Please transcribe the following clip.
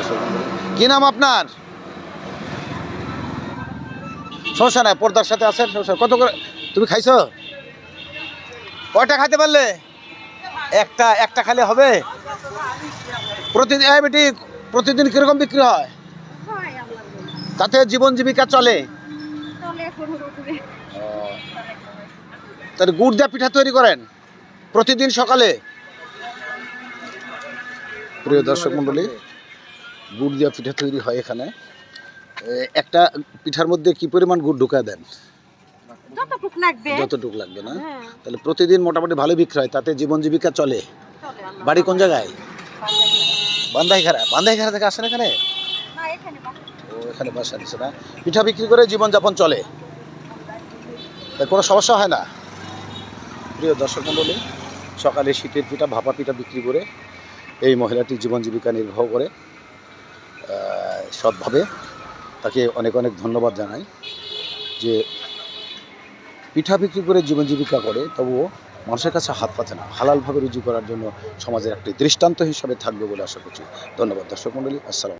দর্শক কি নাম আপনার? সমস্যা নাই, পর্দার সাথে আছেন, সমস্যা। কত করে তুমি খাইছো? কয়টা খাইতে পারলে? একটা খালে হবে? প্রতিদিন বেটি প্রতিদিন কিরকম বিক্রি হয়? তাতে জীবন জীবিকা চলে? তাহলে গুড় দিয়ে পিঠা তৈরি করেন প্রতিদিন সকালে? প্রিয় দর্শক মন্ডলী, গুড় দিয়ে পিঠা তৈরি হয় এখানে। একটা পিঠার মধ্যে কি পরিমাণ গুড় ঢুকা দেন? যতটুকু লাগবে না? তাহলে প্রতিদিন মোটামুটি ভালো বিক্রি হয়, তাতে জীবন জীবিকা চলে। বাড়ি কোন জায়গায়? বান্ধাইখারা থেকে আসেন এখানে? এখানে বাসা দিচ্ছে না? পিঠা বিক্রি করে জীবনযাপন চলে, কোনো সমস্যা হয় না? প্রিয় দর্শক মণ্ডলী, সকালে শীতের পিঠা, ভাপা পিঠা বিক্রি করে এই মহিলাটি জীবন জীবিকা নির্বাহ করে সৎভাবে। তাকে অনেক অনেক ধন্যবাদ জানাই যে পিঠা বিক্রি করে জীবন জীবিকা করে, তবুও মানুষের কাছে হাত পাতে না। হালালভাবে রুজি করার জন্য সমাজের একটি দৃষ্টান্ত হিসাবে থাকবে বলে আশা করছি। ধন্যবাদ দর্শক মণ্ডলী, আসসালাম।